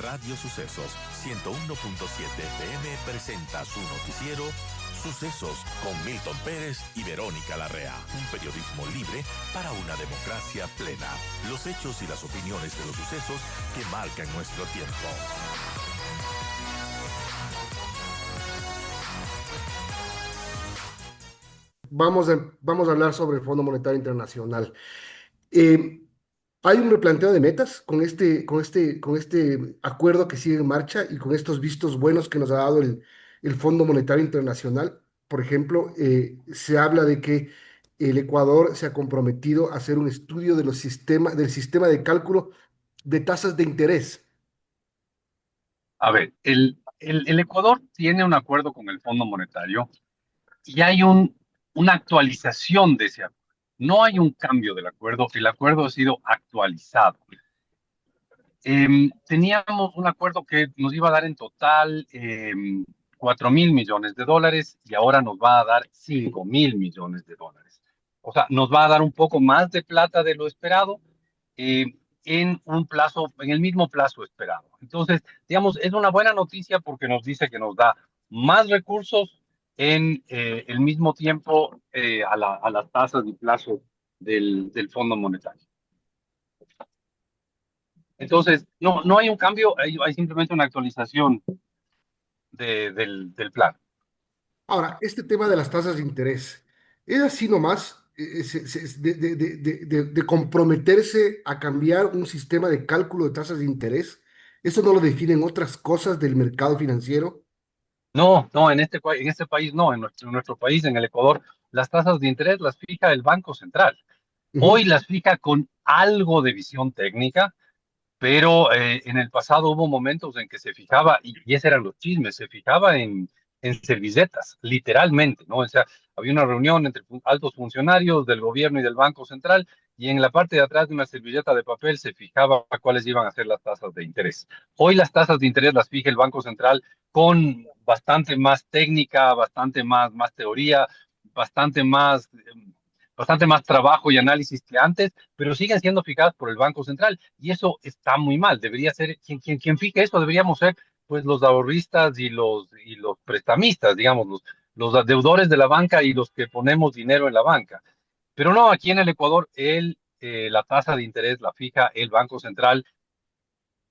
Radio Sucesos 101.7 FM presenta su noticiero Sucesos con Milton Pérez y Verónica Larrea. Un periodismo libre para una democracia plena. Los hechos y las opiniones de los sucesos que marcan nuestro tiempo. Vamos a hablar sobre el Fondo Monetario Internacional. Eh, Hay un replanteo de metas con este acuerdo que sigue en marcha y con estos vistos buenos que nos ha dado el Fondo Monetario Internacional. Por ejemplo, se habla de que el Ecuador se ha comprometido a hacer un estudio de del sistema de cálculo de tasas de interés. A ver, el Ecuador tiene un acuerdo con el Fondo Monetario y hay una actualización de ese acuerdo. No hay un cambio del acuerdo, el acuerdo ha sido actualizado. Teníamos un acuerdo que nos iba a dar en total 4.000 millones de dólares y ahora nos va a dar 5.000 millones de dólares. O sea, nos va a dar un poco más de plata de lo esperado eh, en un plazo, en el mismo plazo esperado. Entonces, digamos, es una buena noticia porque nos dice que nos da más recursos en el mismo tiempo a las tasas y plazo del Fondo Monetario. Entonces, no hay un cambio, hay simplemente una actualización del plan. Ahora, este tema de las tasas de interés, ¿es así nomás de comprometerse a cambiar un sistema de cálculo de tasas de interés? ¿Eso no lo definen otras cosas del mercado financiero? No, en este país no, en nuestro país, en el Ecuador, las tasas de interés las fija el Banco Central. Hoy Ujú. las fija con algo de visión técnica, pero en el pasado hubo momentos en que se fijaba, y ese eran los chismes, se fijaba en servilletas, literalmente, ¿no? O sea, había una reunión entre altos funcionarios del gobierno y del Banco Central, y en la parte de atrás de una servilleta de papel se fijaba cuáles iban a ser las tasas de interés. Hoy las tasas de interés las fija el Banco Central con bastante más técnica, más teoría, bastante más, bastante más trabajo y análisis que antes, pero siguen siendo fijadas por el Banco Central y eso está muy mal. Debería ser, quien fije eso deberíamos ser pues los ahorristas y los prestamistas, digamos, los deudores de la banca y los que ponemos dinero en la banca. Pero no, aquí en el Ecuador la tasa de interés la fija el Banco Central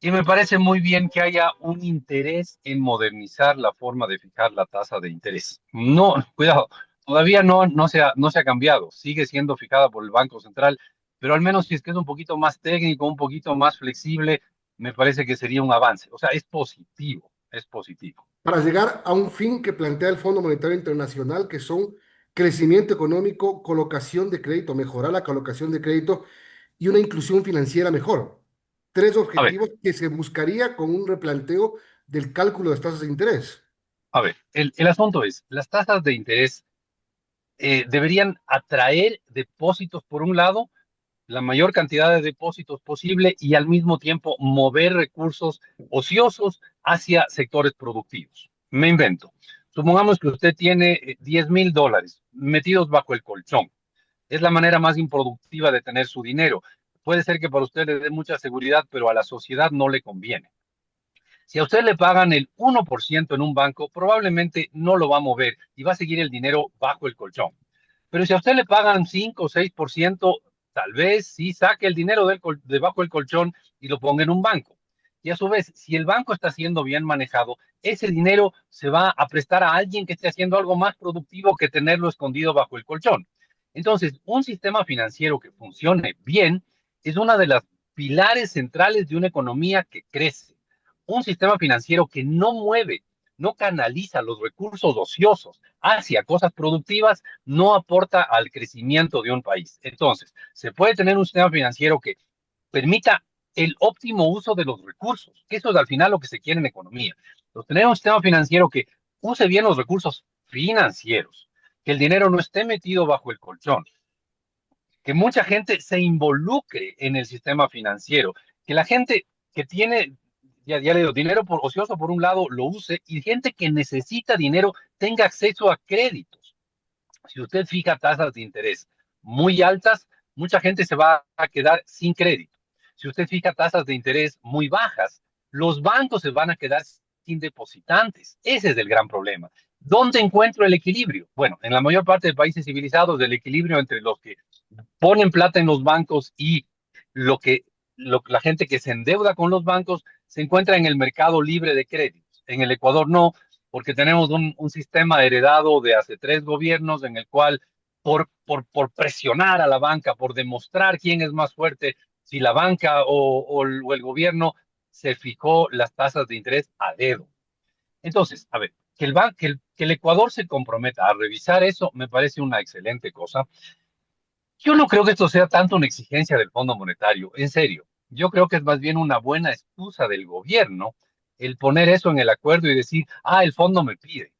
y me parece muy bien que haya un interés en modernizar la forma de fijar la tasa de interés. No, cuidado, todavía no se ha cambiado, sigue siendo fijada por el Banco Central, pero al menos si es que es un poquito más técnico, un poquito más flexible, me parece que sería un avance. O sea, es positivo, es positivo. Para llegar a un fin que plantea el Fondo Monetario Internacional, que son crecimiento económico, colocación de crédito, mejorar la colocación de crédito y una inclusión financiera mejor. Tres A ver, objetivos que se buscaría con un replanteo del cálculo de las tasas de interés. a ver, el asunto es, las tasas de interés deberían atraer depósitos por un lado, la mayor cantidad de depósitos posible y al mismo tiempo mover recursos ociosos hacia sectores productivos. Me invento. Supongamos que usted tiene 10.000 dólares metidos bajo el colchón. Es la manera más improductiva de tener su dinero. Puede ser que para usted le dé mucha seguridad, pero a la sociedad no le conviene. Si a usted le pagan el 1% en un banco, probablemente no lo va a mover y va a seguir el dinero bajo el colchón. Pero si a usted le pagan 5 o 6%, tal vez sí saque el dinero debajo del colchón y lo ponga en un banco. Y a su vez, si el banco está siendo bien manejado, ese dinero se va a prestar a alguien que esté haciendo algo más productivo que tenerlo escondido bajo el colchón. Entonces, un sistema financiero que funcione bien es una de las pilares centrales de una economía que crece. Un sistema financiero que no mueve, no canaliza los recursos ociosos hacia cosas productivas, no aporta al crecimiento de un país. Entonces, se puede tener un sistema financiero que permita el óptimo uso de los recursos, que eso es al final lo que se quiere en economía. Entonces, tener un sistema financiero que use bien los recursos financieros, que el dinero no esté metido bajo el colchón, que mucha gente se involucre en el sistema financiero, que la gente que tiene, ya le digo, dinero por ocioso por un lado lo use y gente que necesita dinero tenga acceso a créditos. Si usted fija tasas de interés muy altas, mucha gente se va a quedar sin crédito. Si usted fija tasas de interés muy bajas, los bancos se van a quedar sin depositantes. Ese es el gran problema. ¿Dónde encuentro el equilibrio? Bueno, en la mayor parte de países civilizados, el equilibrio entre los que ponen plata en los bancos y lo que la gente que se endeuda con los bancos se encuentra en el mercado libre de créditos. En el Ecuador no, porque tenemos un sistema heredado de hace 3 gobiernos en el cual por presionar a la banca, por demostrar quién es más fuerte, si la banca o el gobierno se fijó las tasas de interés a dedo. Entonces, a ver, que el Ecuador se comprometa a revisar eso me parece una excelente cosa. Yo no creo que esto sea tanto una exigencia del Fondo Monetario, en serio. Yo creo que es más bien una buena excusa del gobierno el poner eso en el acuerdo y decir, el fondo me pide.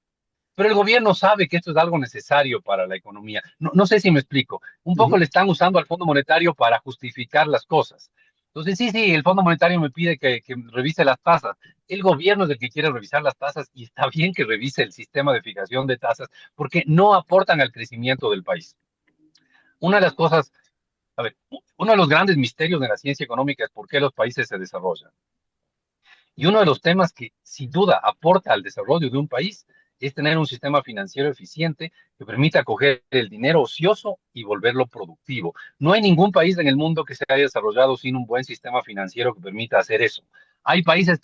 Pero el gobierno sabe que esto es algo necesario para la economía. No sé si me explico. Un poco Ujú. le están usando al Fondo Monetario para justificar las cosas. Entonces, sí, el Fondo Monetario me pide que revise las tasas. El gobierno es el que quiere revisar las tasas y está bien que revise el sistema de fijación de tasas porque no aportan al crecimiento del país. Una de las cosas, a ver, uno de los grandes misterios de la ciencia económica es por qué los países se desarrollan. Y uno de los temas que sin duda aporta al desarrollo de un país es tener un sistema financiero eficiente que permita coger el dinero ocioso y volverlo productivo. No hay ningún país en el mundo que se haya desarrollado sin un buen sistema financiero que permita hacer eso. Hay países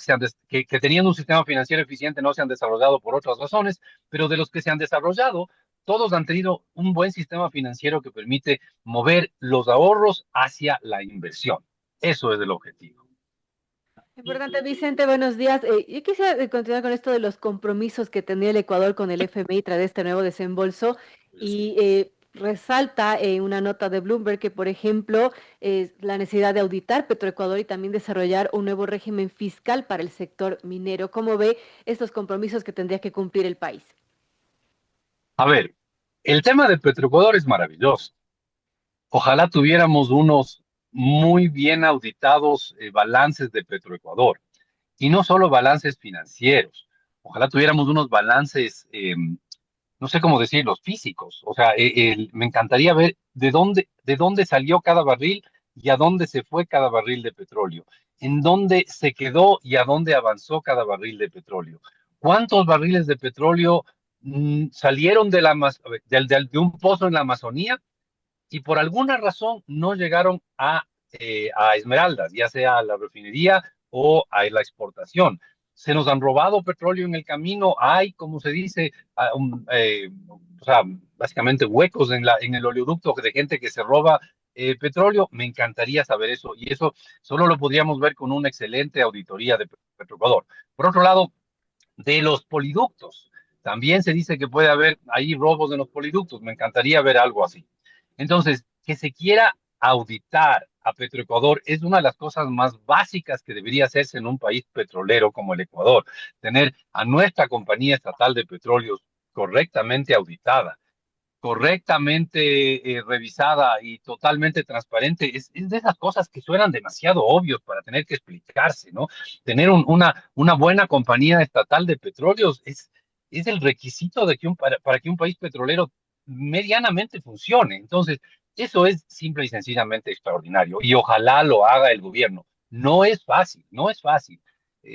que teniendo un sistema financiero eficiente no se han desarrollado por otras razones, pero de los que se han desarrollado, todos han tenido un buen sistema financiero que permite mover los ahorros hacia la inversión. Eso es el objetivo. Importante, Vicente, buenos días. Yo quisiera continuar con esto de los compromisos que tendría el Ecuador con el FMI tras este nuevo desembolso y resalta una nota de Bloomberg que, por ejemplo, la necesidad de auditar Petroecuador y también desarrollar un nuevo régimen fiscal para el sector minero. ¿Cómo ve estos compromisos que tendría que cumplir el país? A ver, el tema de Petroecuador es maravilloso. Ojalá tuviéramos unos muy bien auditados balances de Petroecuador y no solo balances financieros. Ojalá tuviéramos unos balances, no sé cómo decirlos, físicos. O sea, me encantaría ver de dónde salió cada barril y a dónde se fue cada barril de petróleo, en dónde se quedó y a dónde avanzó cada barril de petróleo. ¿Cuántos barriles de petróleo salieron de un pozo en la Amazonía y por alguna razón no llegaron a Esmeraldas, ya sea a la refinería o a la exportación? Se nos han robado petróleo en el camino, hay, como se dice, o sea, básicamente huecos en el oleoducto de gente que se roba petróleo. Me encantaría saber eso y eso solo lo podríamos ver con una excelente auditoría de Petroecuador. Por otro lado, de los poliductos, también se dice que puede haber ahí robos en los poliductos. Me encantaría ver algo así. Entonces, que se quiera auditar a Petroecuador es una de las cosas más básicas que debería hacerse en un país petrolero como el Ecuador. Tener a nuestra compañía estatal de petróleos correctamente auditada, correctamente revisada y totalmente transparente, es de esas cosas que suenan demasiado obvios para tener que explicarse, ¿no? Tener una buena compañía estatal de petróleos es el requisito de para que un país petrolero medianamente funcione. Entonces, eso es simple y sencillamente extraordinario y ojalá lo haga el gobierno. No es fácil, no es fácil.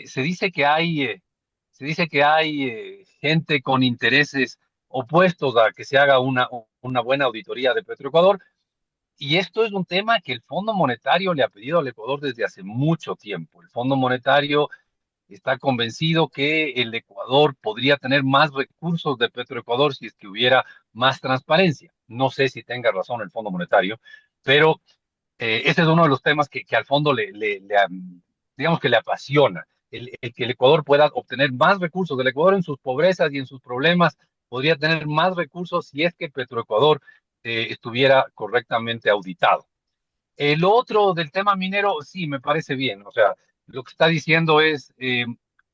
Se dice que hay gente con intereses opuestos a que se haga una buena auditoría de Petroecuador. Y esto es un tema que el Fondo Monetario le ha pedido al Ecuador desde hace mucho tiempo. El Fondo Monetario está convencido que el Ecuador podría tener más recursos de Petroecuador si es que hubiera más transparencia. No sé si tenga razón el Fondo Monetario, pero ese es uno de los temas que al fondo digamos que le apasiona. El que el Ecuador pueda obtener más recursos. El Ecuador en sus pobrezas y en sus problemas podría tener más recursos si es que Petroecuador estuviera correctamente auditado. El otro del tema minero, sí, me parece bien. O sea, lo que está diciendo es,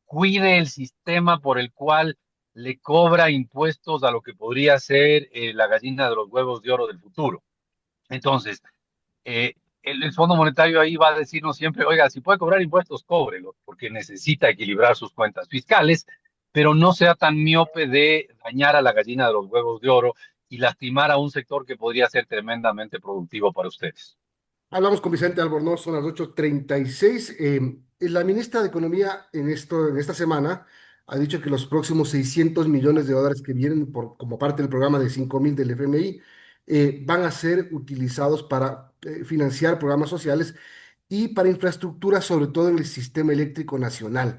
cuide el sistema por el cual le cobra impuestos a lo que podría ser la gallina de los huevos de oro del futuro. Entonces, el Fondo Monetario ahí va a decirnos siempre, oiga, si puede cobrar impuestos, cóbrelo, porque necesita equilibrar sus cuentas fiscales, pero no sea tan miope de dañar a la gallina de los huevos de oro y lastimar a un sector que podría ser tremendamente productivo para ustedes. Hablamos con Vicente Albornoz, son las 8:36. La ministra de Economía en esta semana ha dicho que los próximos 600 millones de dólares que vienen como parte del programa de 5.000 del FMI van a ser utilizados para financiar programas sociales y para infraestructura, sobre todo en el sistema eléctrico nacional.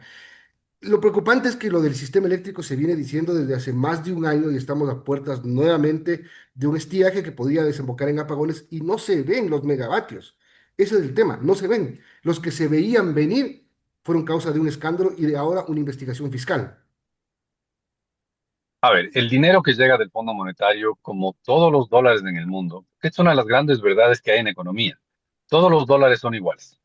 Lo preocupante es que lo del sistema eléctrico se viene diciendo desde hace más de un año y estamos a puertas nuevamente de un estiaje que podría desembocar en apagones y no se ven los megavatios. Ese es el tema, no se ven. Los que se veían venir fueron causa de un escándalo y de ahora una investigación fiscal. A ver, el dinero que llega del Fondo Monetario, como todos los dólares en el mundo, que es una de las grandes verdades que hay en economía, todos los dólares son iguales.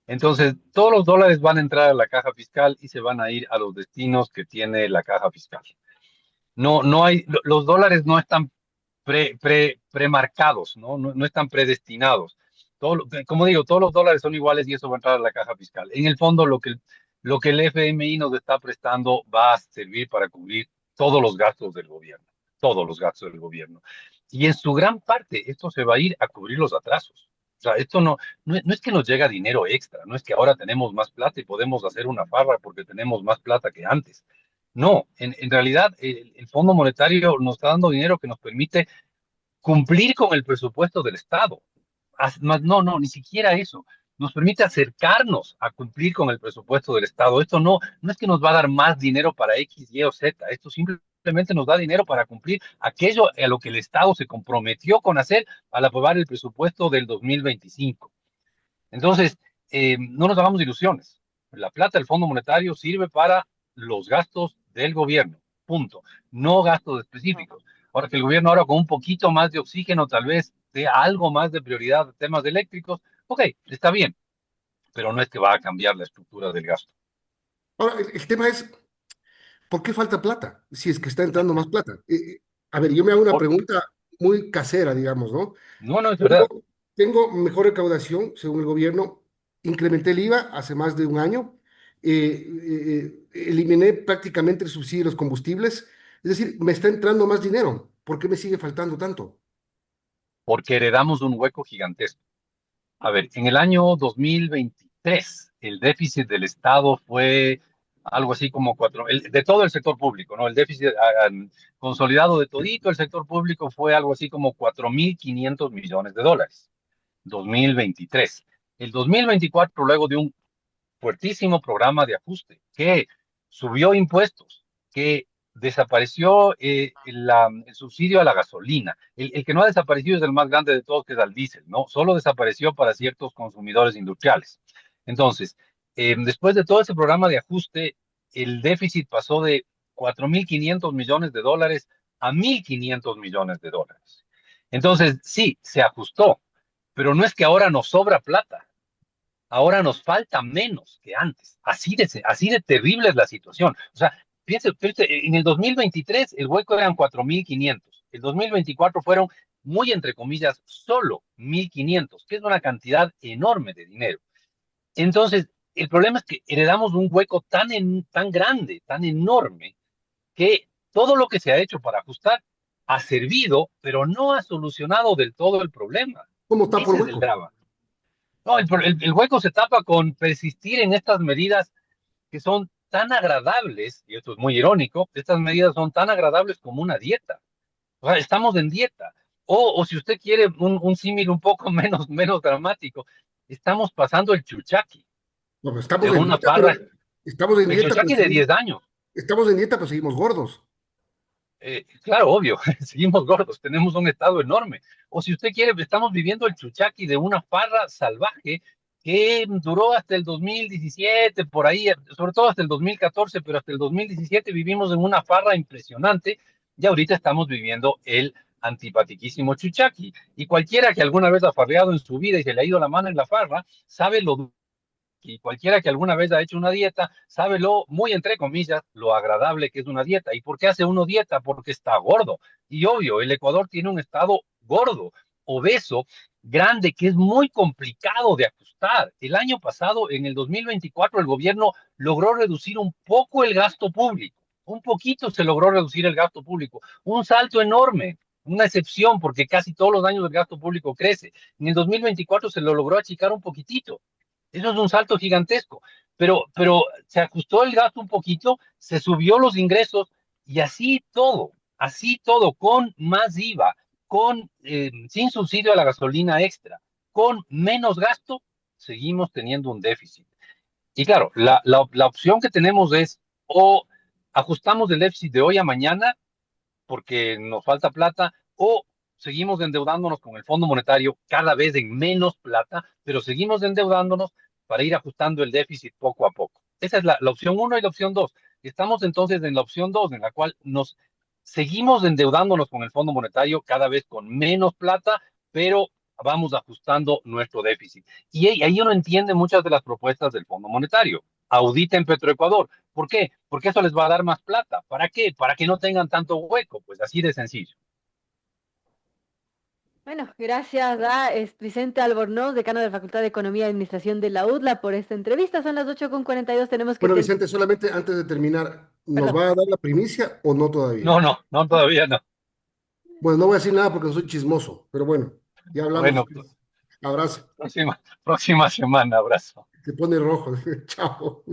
Entonces, todos los dólares van a entrar a la caja fiscal y se van a ir a los destinos que tiene la caja fiscal. No hay, los dólares no están premarcados, ¿no? No están predestinados. Como digo, todos los dólares son iguales y eso va a entrar a la caja fiscal. En el fondo, lo que el FMI nos está prestando va a servir para cubrir todos los gastos del gobierno, todos los gastos del gobierno. Y en su gran parte, esto se va a ir a cubrir los atrasos. O sea, esto no es que nos llega dinero extra, no es que ahora tenemos más plata y podemos hacer una farra porque tenemos más plata que antes. No, en realidad el Fondo Monetario nos está dando dinero que nos permite cumplir con el presupuesto del Estado. No, ni siquiera eso. Nos permite acercarnos a cumplir con el presupuesto del Estado. Esto no es que nos va a dar más dinero para X, Y o Z. Esto simplemente nos da dinero para cumplir aquello a lo que el Estado se comprometió con hacer al aprobar el presupuesto del 2025. Entonces, no nos hagamos ilusiones. La plata del Fondo Monetario sirve para los gastos del gobierno, punto. No gastos específicos. Ahora que el gobierno ahora con un poquito más de oxígeno tal vez dé algo más de prioridad a temas eléctricos, ok, está bien, pero no es que va a cambiar la estructura del gasto. Ahora, el tema es, ¿por qué falta plata? Si es que está entrando más plata. A ver, yo me hago una Por- pregunta muy casera, digamos, ¿no? no es verdad. Tengo mejor recaudación, según el gobierno. Incrementé el IVA hace más de un año. Eliminé prácticamente el subsidio de los combustibles. Es decir, me está entrando más dinero. ¿Por qué me sigue faltando tanto? Porque heredamos un hueco gigantesco. A ver, en el año 2023, el déficit del Estado fue algo así como de todo el sector público, ¿no? El déficit consolidado de todito el sector público fue algo así como 4.500 millones de dólares. 2023. El 2024, luego de un fuertísimo programa de ajuste que subió impuestos, que desapareció el subsidio a la gasolina. El que no ha desaparecido es el más grande de todos, que es al diésel, ¿no? Solo desapareció para ciertos consumidores industriales. Entonces, después de todo ese programa de ajuste, el déficit pasó de 4.500 millones de dólares a 1.500 millones de dólares. Entonces, sí, se ajustó, pero no es que ahora nos sobra plata. Ahora nos falta menos que antes. Así de terrible es la situación. O sea, piense, en el 2023 el hueco eran 4.500. El 2024 fueron, muy entre comillas, solo 1.500, que es una cantidad enorme de dinero. Entonces, el problema es que heredamos un hueco tan grande, tan enorme, que todo lo que se ha hecho para ajustar ha servido, pero no ha solucionado del todo el problema. ¿Cómo está por Ese es el hueco? drama. No, el hueco se tapa con persistir en estas medidas que son tan agradables, y esto es muy irónico, estas medidas son tan agradables como una dieta. O sea, estamos en dieta. O si usted quiere un símil un poco menos dramático, estamos pasando el chuchaqui No, pues de estamos en una dieta, pero farra, estamos en el dieta, pero chuchaqui de 10 años. estamos en dieta, pero seguimos gordos. Claro, obvio, seguimos gordos, tenemos un estado enorme. O si usted quiere, estamos viviendo el chuchaqui de una farra salvaje que duró hasta el 2017, por ahí, sobre todo hasta el 2014, pero hasta el 2017 vivimos en una farra impresionante y ahorita estamos viviendo el antipatiquísimo chuchaqui. Y cualquiera que alguna vez ha farreado en su vida y se le ha ido la mano en la farra, sabe lo y cualquiera que alguna vez ha hecho una dieta sabe lo, muy entre comillas, lo agradable que es una dieta. ¿Y por qué hace uno dieta? Porque está gordo. Y obvio, el Ecuador tiene un estado gordo, obeso, grande, que es muy complicado de ajustar. El año pasado, en el 2024, el gobierno logró reducir un poco el gasto público. Un poquito se logró reducir el gasto público. Un salto enorme. una excepción porque casi todos los años el gasto público crece. En el 2024 se lo logró achicar un poquitito. Eso es un salto gigantesco. Pero se ajustó el gasto un poquito, se subió los ingresos y así todo, con más IVA, sin subsidio a la gasolina extra, con menos gasto, seguimos teniendo un déficit. Y claro, la opción que tenemos es o ajustamos el déficit de hoy a mañana porque nos falta plata, o seguimos endeudándonos con el Fondo Monetario cada vez en menos plata, pero seguimos endeudándonos para ir ajustando el déficit poco a poco. Esa es la opción uno y la opción dos. Estamos entonces en la opción dos, en la cual nos seguimos endeudándonos con el Fondo Monetario cada vez con menos plata, pero vamos ajustando nuestro déficit. Y ahí uno entiende muchas de las propuestas del Fondo Monetario. Auditen Petroecuador. ¿Por qué? Porque eso les va a dar más plata. ¿Para qué? Para que no tengan tanto hueco. Pues así de sencillo. Bueno, gracias a Vicente Albornoz, decano de la Facultad de Economía y Administración de la UDLA, por esta entrevista. Son las 8:42, tenemos que Bueno, terminar. Vicente, solamente antes de terminar, ¿nos Perdón. va a dar la primicia o no todavía? No, no, no, todavía no. Bueno, no voy a decir nada porque soy chismoso, pero bueno, ya hablamos Bueno, después. Abrazo. próxima semana, abrazo. Se pone rojo. Chao.